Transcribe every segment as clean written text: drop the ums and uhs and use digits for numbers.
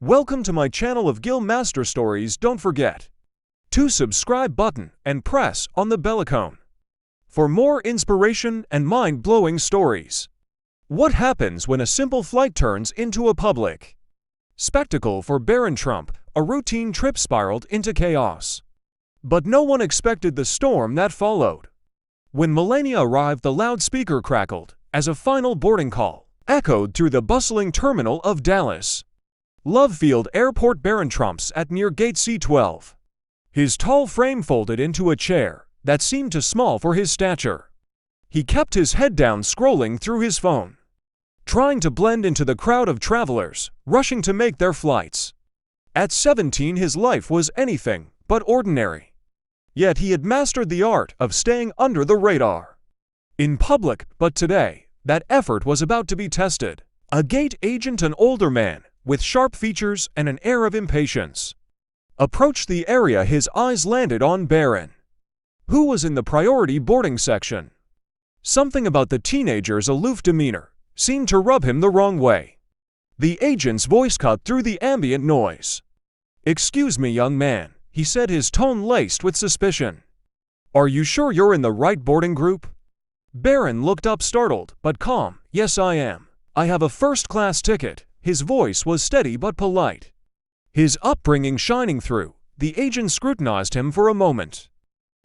Welcome to my channel of Gill Master Stories. Don't forget to subscribe button and press on the bell icon for more inspiration and mind-blowing stories. What happens when a simple flight turns into a public spectacle? For Barron Trump, a routine trip spiraled into chaos. But no one expected the storm that followed. When Melania arrived, the loudspeaker crackled as a final boarding call echoed through the bustling terminal of Dallas Love Field Airport. Barron Trump's at near gate C12. His tall frame folded into a chair that seemed too small for his stature. He kept his head down, scrolling through his phone, trying to blend into the crowd of travelers rushing to make their flights. At 17, his life was anything but ordinary. Yet he had mastered the art of staying under the radar in public. But today, that effort was about to be tested. A gate agent, an older man with sharp features and an air of impatience, approached the area. His eyes landed on Barron, who was in the priority boarding section. Something about the teenager's aloof demeanor seemed to rub him the wrong way. The agent's voice cut through the ambient noise. "Excuse me, young man," he said, his tone laced with suspicion. "Are you sure you're in the right boarding group?" Barron looked up, startled but calm. "Yes, I am. I have a first-class ticket." His voice was steady but polite, his upbringing shining through. The agent scrutinized him for a moment,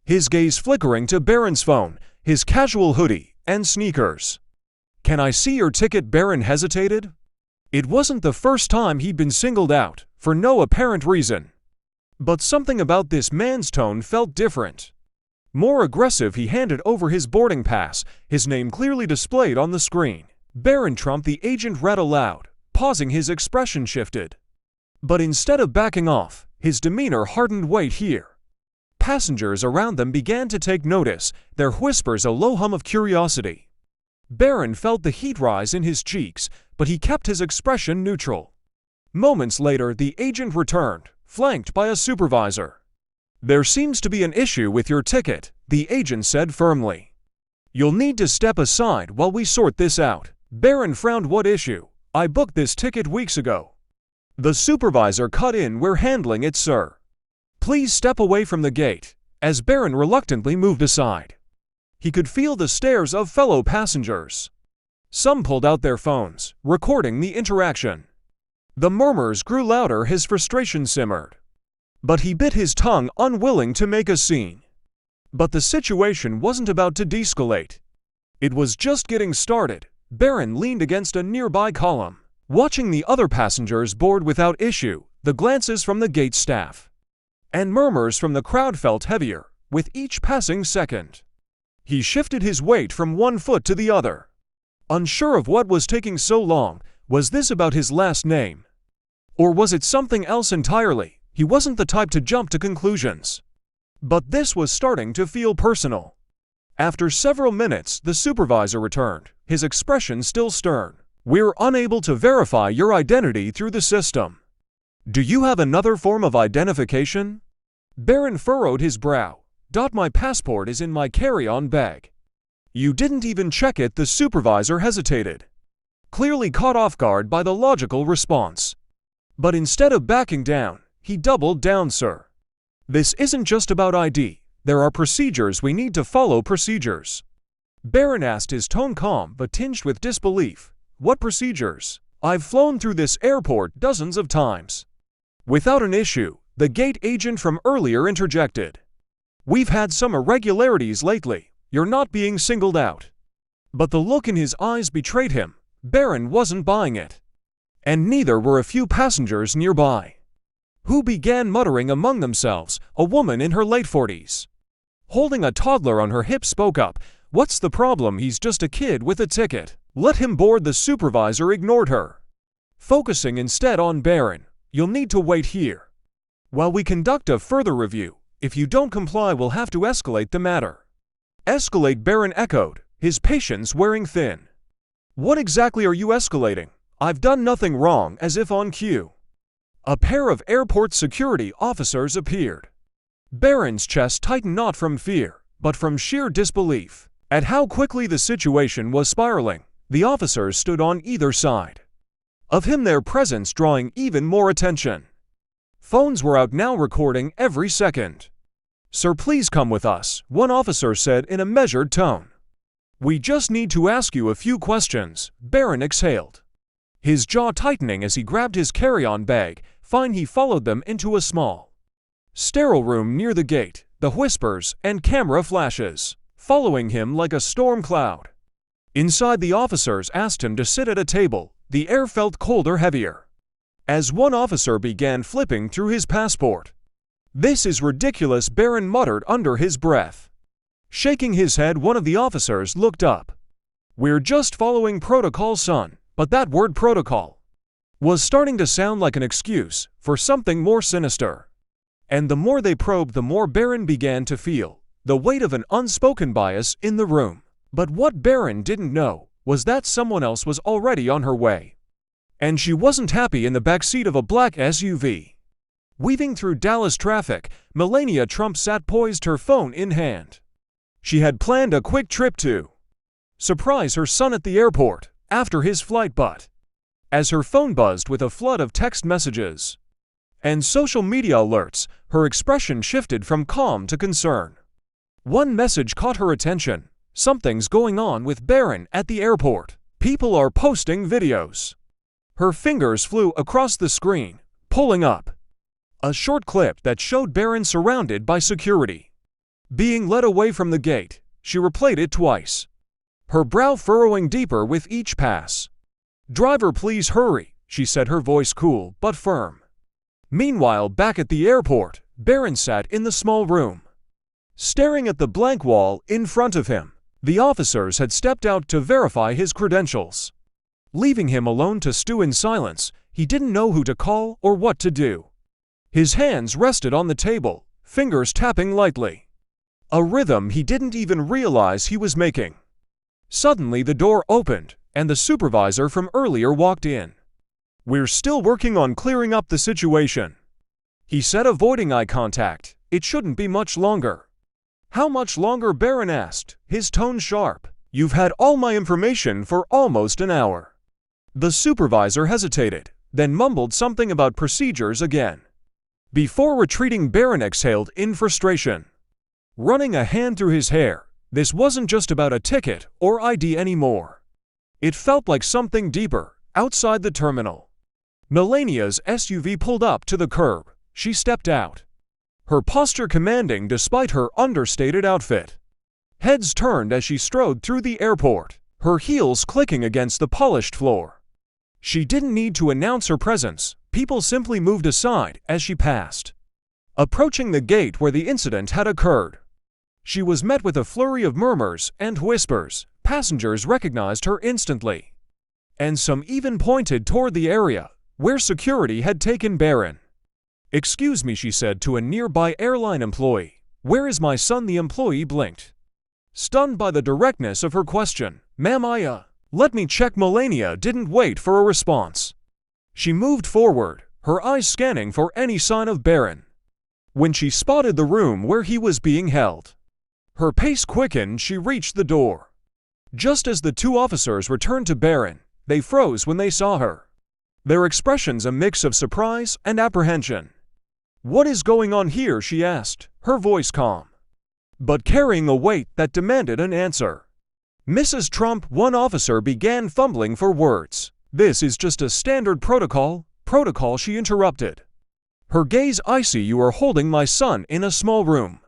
his gaze flickering to Barron's phone, his casual hoodie, and sneakers. "Can I see your ticket?" Barron hesitated. It wasn't the first time he'd been singled out, for no apparent reason. But something about this man's tone felt different, more aggressive. He handed over his boarding pass, his name clearly displayed on the screen. "Barron Trump," the agent read aloud. Pausing, his expression shifted. But instead of backing off, his demeanor hardened. "Wait here." Passengers around them began to take notice, their whispers a low hum of curiosity. Barron felt the heat rise in his cheeks, but he kept his expression neutral. Moments later, the agent returned, flanked by a supervisor. "There seems to be an issue with your ticket," the agent said firmly. "You'll need to step aside while we sort this out." Barron frowned. "What issue? I booked this ticket weeks ago." The supervisor cut in. "We're handling it, sir. Please step away from the gate." As Barron reluctantly moved aside, he could feel the stares of fellow passengers. Some pulled out their phones, recording the interaction. The murmurs grew louder, his frustration simmered. But he bit his tongue, unwilling to make a scene. But the situation wasn't about to de-escalate. It was just getting started. Barron leaned against a nearby column, watching the other passengers board without issue. The glances from the gate staff and murmurs from the crowd felt heavier with each passing second. He shifted his weight from one foot to the other, unsure of what was taking so long. Was this about his last name? Or was it something else entirely? He wasn't the type to jump to conclusions. But this was starting to feel personal. After several minutes, the supervisor returned, his expression still stern. "We're unable to verify your identity through the system. Do you have another form of identification?" Barron furrowed his brow. "My passport is in my carry-on bag." "You didn't even check it?" The supervisor hesitated, clearly caught off guard by the logical response. But instead of backing down, he doubled down. "Sir, this isn't just about ID. There are procedures we need to follow." "Procedures?" Barron asked, his tone calm but tinged with disbelief. "What procedures? I've flown through this airport dozens of times without an issue," the gate agent from earlier interjected. "We've had some irregularities lately. You're not being singled out." But the look in his eyes betrayed him. Barron wasn't buying it. And neither were a few passengers nearby, who began muttering among themselves. A woman in her late 40s, holding a toddler on her hip, spoke up. "What's the problem? He's just a kid with a ticket. Let him board." The supervisor ignored her, focusing instead on Barron. "You'll need to wait here while we conduct a further review. If you don't comply, we'll have to escalate the matter." "Escalate?" Barron echoed, his patience wearing thin. "What exactly are you escalating? I've done nothing wrong." As if on cue, a pair of airport security officers appeared. Barron's chest tightened, not from fear, but from sheer disbelief at how quickly the situation was spiraling. The officers stood on either side of him, their presence drawing even more attention. Phones were out now, recording every second. "Sir, please come with us," one officer said in a measured tone. "We just need to ask you a few questions," Barron exhaled, his jaw tightening as he grabbed his carry-on bag. Fine. He followed them into a small, sterile room near the gate, the whispers and camera flashes following him like a storm cloud. Inside, the officers asked him to sit at a table. The air felt colder, heavier, as one officer began flipping through his passport. "This is ridiculous," Barron muttered under his breath. Shaking his head, one of the officers looked up. "We're just following protocol, son." But that word protocol was starting to sound like an excuse for something more sinister. And the more they probed, the more Barron began to feel the weight of an unspoken bias in the room. But what Barron didn't know was that someone else was already on her way. And she wasn't happy. In the backseat of a black SUV, weaving through Dallas traffic, Melania Trump sat poised, her phone in hand. She had planned a quick trip to surprise her son at the airport after his flight, but as her phone buzzed with a flood of text messages and social media alerts, her expression shifted from calm to concern. One message caught her attention. "Something's going on with Barron at the airport. People are posting videos." Her fingers flew across the screen, pulling up a short clip that showed Barron surrounded by security, being led away from the gate. She replayed it twice, her brow furrowing deeper with each pass. "Driver, please hurry," she said, her voice cool but firm. Meanwhile, back at the airport, Barron sat in the small room, staring at the blank wall in front of him. The officers had stepped out to verify his credentials, leaving him alone to stew in silence. He didn't know who to call or what to do. His hands rested on the table, fingers tapping lightly, a rhythm he didn't even realize he was making. Suddenly, the door opened, and the supervisor from earlier walked in. "We're still working on clearing up the situation," he said, avoiding eye contact. "It shouldn't be much longer." "How much longer?" Barron asked, his tone sharp. "You've had all my information for almost an hour." The supervisor hesitated, then mumbled something about procedures again. Before retreating, Barron exhaled in frustration, running a hand through his hair. This wasn't just about a ticket or ID anymore. It felt like something deeper. Outside the terminal, Melania's SUV pulled up to the curb. She stepped out, her posture commanding despite her understated outfit. Heads turned as she strode through the airport, her heels clicking against the polished floor. She didn't need to announce her presence. People simply moved aside as she passed. Approaching the gate where the incident had occurred, she was met with a flurry of murmurs and whispers. Passengers recognized her instantly, and some even pointed toward the area where security had taken Barron. "Excuse me," she said to a nearby airline employee. "Where is my son?" The employee blinked, stunned by the directness of her question. "Ma'am, let me check." Melania didn't wait for a response. She moved forward, her eyes scanning for any sign of Barron. When she spotted the room where he was being held, her pace quickened. She reached the door. Just as the two officers returned to Barron, they froze when they saw her, their expressions a mix of surprise and apprehension. "What is going on here?" she asked, her voice calm, but carrying a weight that demanded an answer. "Mrs. Trump," one officer began, fumbling for words. "This is just a standard protocol." "Protocol?" she interrupted, her gaze icy. "You are holding my son in a small room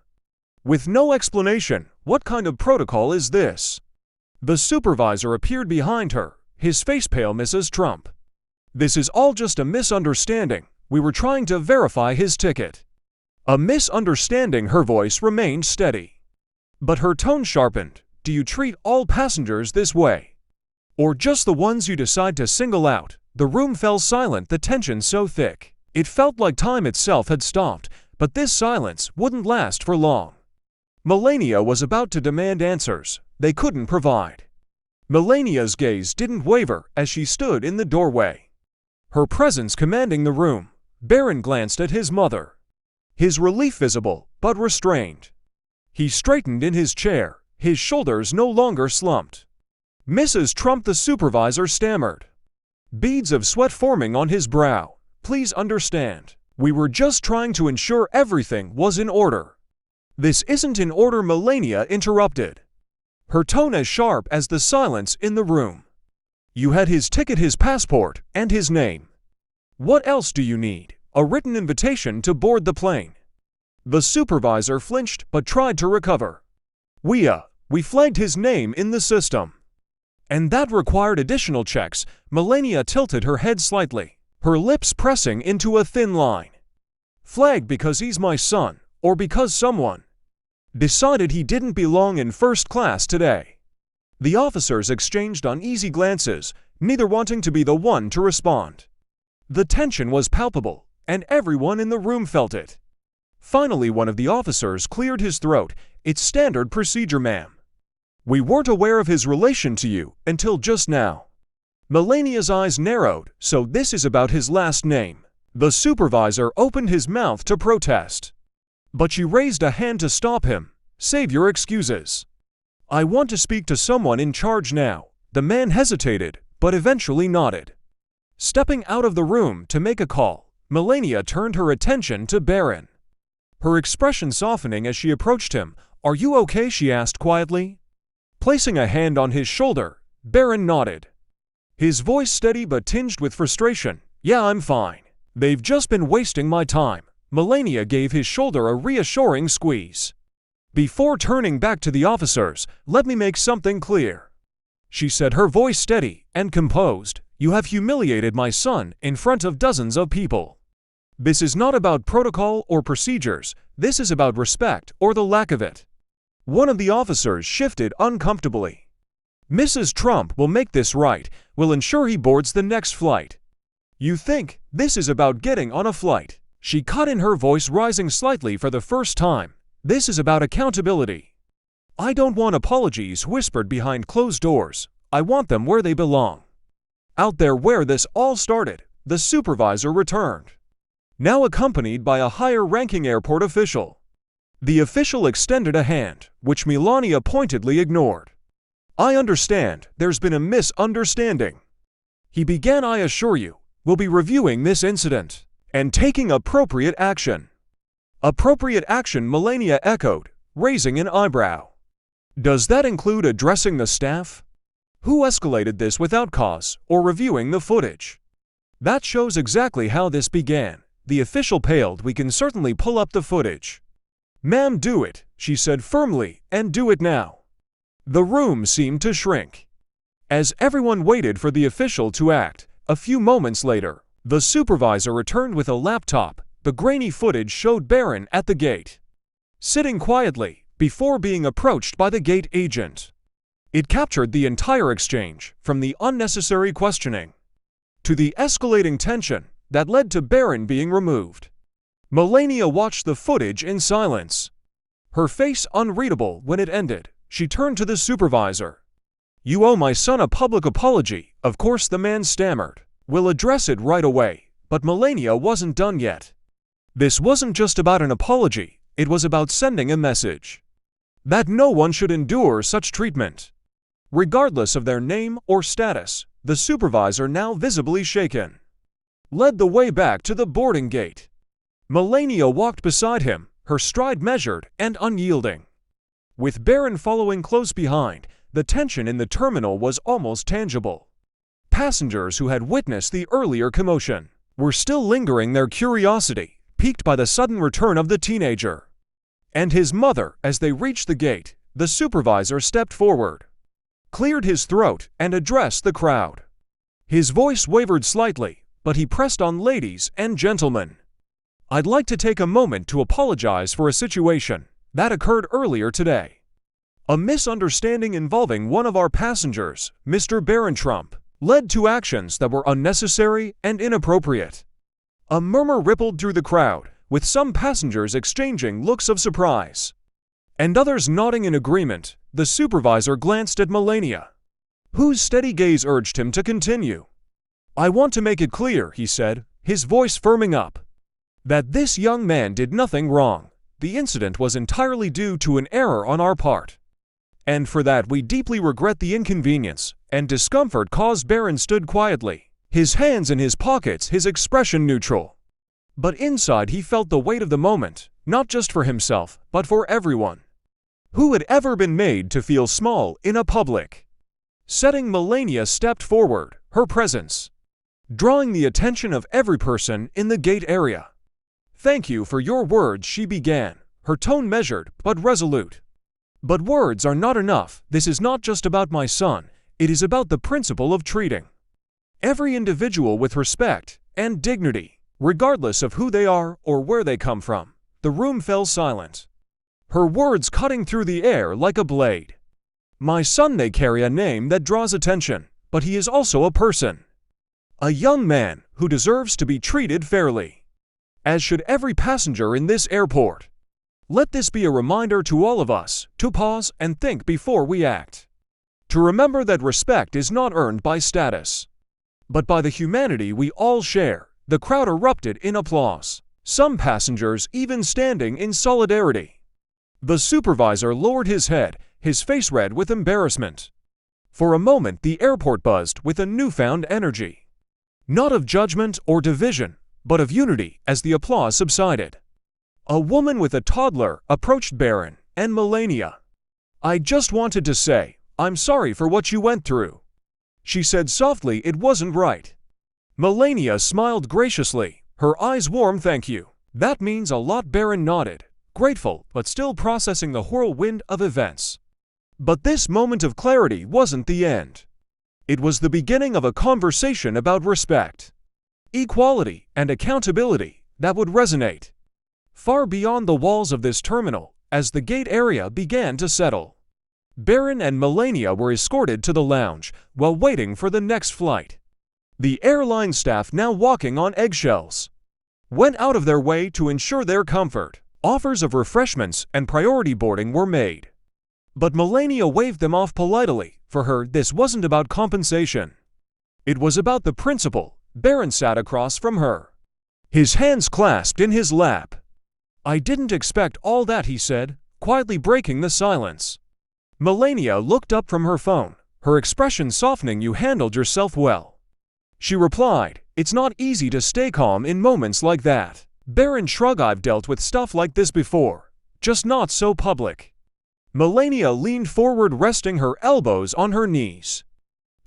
with no explanation. What kind of protocol is this?" The supervisor appeared behind her, his face pale. "Mrs. Trump, this is all just a misunderstanding. We were trying to verify his ticket." "A misunderstanding?" Her voice remained steady, but her tone sharpened. "Do you treat all passengers this way, or just the ones you decide to single out?" The room fell silent, the tension so thick it felt like time itself had stopped. But this silence wouldn't last for long. Melania was about to demand answers they couldn't provide. Melania's gaze didn't waver as she stood in the doorway, her presence commanding the room. Barron glanced at his mother, his relief visible but restrained. He straightened in his chair, his shoulders no longer slumped. "Mrs. Trump," the supervisor stammered, beads of sweat forming on his brow. Please understand. We were just trying to ensure everything was in order. This isn't in order, Melania interrupted, her tone as sharp as the silence in the room. You had his ticket, his passport, and his name. What else do you need? A written invitation to board the plane. The supervisor flinched but tried to recover. We flagged his name in the system. And that required additional checks. Melania tilted her head slightly, her lips pressing into a thin line. Flagged because he's my son, or because someone decided he didn't belong in first class today. The officers exchanged uneasy glances, neither wanting to be the one to respond. The tension was palpable, and everyone in the room felt it. Finally, one of the officers cleared his throat. It's standard procedure, ma'am. We weren't aware of his relation to you until just now. Melania's eyes narrowed. So this is about his last name. The supervisor opened his mouth to protest, but she raised a hand to stop him. Save your excuses. I want to speak to someone in charge now. The man hesitated, but eventually nodded. Stepping out of the room to make a call, Melania turned her attention to Barron, her expression softening as she approached him. Are you okay? She asked quietly. Placing a hand on his shoulder, Barron nodded, his voice steady but tinged with frustration. Yeah, I'm fine. They've just been wasting my time. Melania gave his shoulder a reassuring squeeze. Before turning back to the officers, let me make something clear, she said, her voice steady and composed. You have humiliated my son in front of dozens of people. This is not about protocol or procedures. This is about respect or the lack of it. One of the officers shifted uncomfortably. Mrs. Trump will make this right, will ensure he boards the next flight. You think this is about getting on a flight? She cut in, her voice rising slightly for the first time. This is about accountability. I don't want apologies whispered behind closed doors. I want them where they belong. Out there where this all started. The supervisor returned, now accompanied by a higher-ranking airport official. The official extended a hand, which Melania pointedly ignored. I understand there's been a misunderstanding, he began. I assure you, we'll be reviewing this incident and taking appropriate action. Appropriate action, Melania echoed, raising an eyebrow. Does that include addressing the staff? Who escalated this without cause or reviewing the footage? That shows exactly how this began. The official paled. We can certainly pull up the footage. Ma'am, do it, she said firmly, and do it now. The room seemed to shrink as everyone waited for the official to act. A few moments later, the supervisor returned with a laptop. The grainy footage showed Barron at the gate, sitting quietly, before being approached by the gate agent. It captured the entire exchange, from the unnecessary questioning to the escalating tension that led to Barron being removed. Melania watched the footage in silence, her face unreadable. When it ended, she turned to the supervisor. You owe my son a public apology. Of course, the man stammered. We'll address it right away. But Melania wasn't done yet. This wasn't just about an apology. It was about sending a message that no one should endure such treatment, regardless of their name or status. The supervisor, now visibly shaken, led the way back to the boarding gate. Melania walked beside him, her stride measured and unyielding. With Barron following close behind, the tension in the terminal was almost tangible. Passengers who had witnessed the earlier commotion were still lingering, their curiosity piqued by the sudden return of the teenager and his mother. As they reached the gate, the supervisor stepped forward, cleared his throat, and addressed the crowd. His voice wavered slightly, but he pressed on. Ladies and gentlemen, I'd like to take a moment to apologize for a situation that occurred earlier today. A misunderstanding involving one of our passengers, Mr. Barron Trump, led to actions that were unnecessary and inappropriate. A murmur rippled through the crowd, with some passengers exchanging looks of surprise and others nodding in agreement. The supervisor glanced at Melania, whose steady gaze urged him to continue. I want to make it clear, he said, his voice firming up, that this young man did nothing wrong. The incident was entirely due to an error on our part, and for that we deeply regret the inconvenience and discomfort caused. Barron stood quietly, His hands in his pockets, his expression neutral. But inside he felt the weight of the moment, not just for himself, but for everyone. Who had ever been made to feel small in a public setting? Melania stepped forward, her presence drawing the attention of every person in the gate area. "Thank you for your words," she began, her tone measured but resolute. "But words are not enough. This is not just about my son, it is about the principle of treating every individual with respect and dignity, regardless of who they are or where they come from." The room fell silent, her words cutting through the air like a blade. "My son, they carry a name that draws attention, but he is also a person. A young man who deserves to be treated fairly, as should every passenger in this airport. Let this be a reminder to all of us to pause and think before we act. To remember that respect is not earned by status, but by the humanity we all share." The crowd erupted in applause, some passengers even standing in solidarity. The supervisor lowered his head, his face red with embarrassment. For a moment the airport buzzed with a newfound energy. Not of judgment or division, but of unity as the applause subsided. A woman with a toddler approached Barron and Melania. "I just wanted to say, I'm sorry for what you went through," she said softly. "It wasn't right." Melania smiled graciously, her eyes warm. "Thank you. That means a lot." Barron nodded, grateful but still processing the whirlwind of events. But this moment of clarity wasn't the end. It was the beginning of a conversation about respect, equality, and accountability that would resonate far beyond the walls of this terminal. As the gate area began to settle, Barron and Melania were escorted to the lounge while waiting for the next flight. The airline staff, now walking on eggshells, went out of their way to ensure their comfort. Offers of refreshments and priority boarding were made, but Melania waved them off politely. For her, this wasn't about compensation. It was about the principle. Barron sat across from her, his hands clasped in his lap. "I didn't expect all that," he said, quietly breaking the silence. Melania looked up from her phone, her expression softening. "You handled yourself well," she replied. "It's not easy to stay calm in moments like that." Barron shrugged. "I've dealt with stuff like this before, just not so public." Melania leaned forward, resting her elbows on her knees.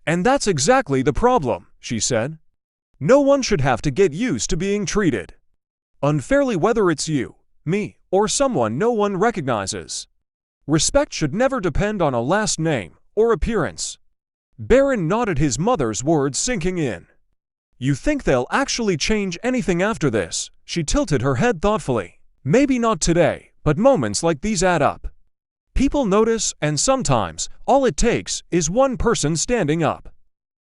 "And that's exactly the problem," she said. "No one should have to get used to being treated unfairly, whether it's you, me, or someone no one recognizes. Respect should never depend on a last name or appearance." Barron nodded, his mother's words sinking in. "You think they'll actually change anything after this?" She tilted her head thoughtfully. "Maybe not today, but moments like these add up. People notice, and sometimes all it takes is one person standing up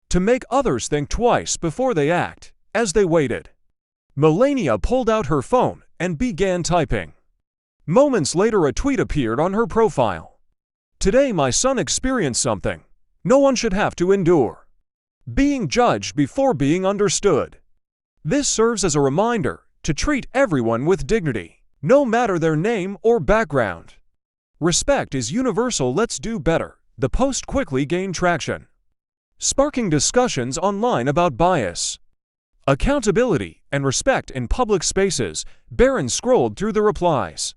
to make others think twice before they act." As they waited, Melania pulled out her phone and began typing. Moments later, a tweet appeared on her profile. "Today my son experienced something no one should have to endure. Being judged before being understood. This serves as a reminder to treat everyone with dignity, no matter their name or background. Respect is universal. Let's do better." The post quickly gained traction, sparking discussions online about bias, accountability, and respect in public spaces. Barron scrolled through the replies,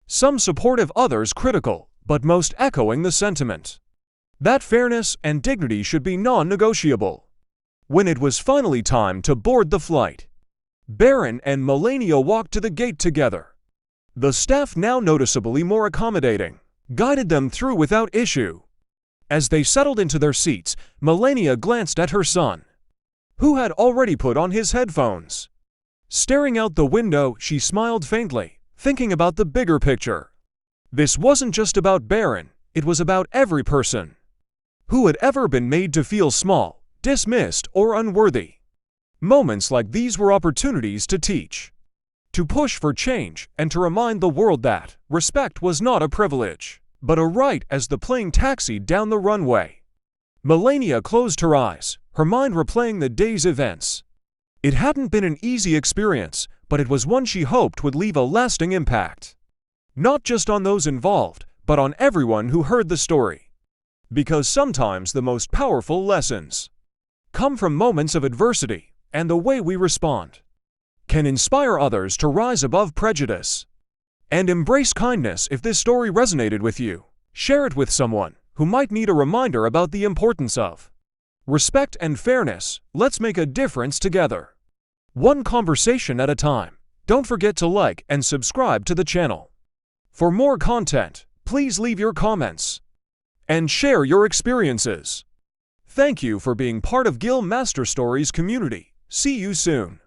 some supportive, others critical, but most echoing the sentiment that fairness and dignity should be non-negotiable. When it was finally time to board the flight, Barron and Melania walked to the gate together. The staff, now noticeably more accommodating, guided them through without issue. As they settled into their seats, Melania glanced at her son, who had already put on his headphones. Staring out the window, she smiled faintly, thinking about the bigger picture. This wasn't just about Barron, it was about every person who had ever been made to feel small, dismissed, or unworthy. Moments like these were opportunities to teach, to push for change, and to remind the world that respect was not a privilege, but a right. As the plane taxied down the runway, Melania closed her eyes, her mind replaying the day's events. It hadn't been an easy experience, but it was one she hoped would leave a lasting impact. Not just on those involved, but on everyone who heard the story. Because sometimes the most powerful lessons come from moments of adversity, and the way we respond can inspire others to rise above prejudice and embrace kindness. If this story resonated with you, share it with someone who might need a reminder about the importance of respect and fairness. Let's make a difference together, one conversation at a time. Don't forget to like and subscribe to the channel. For more content, please leave your comments and share your experiences. Thank you for being part of Gill Master Stories community. See you soon.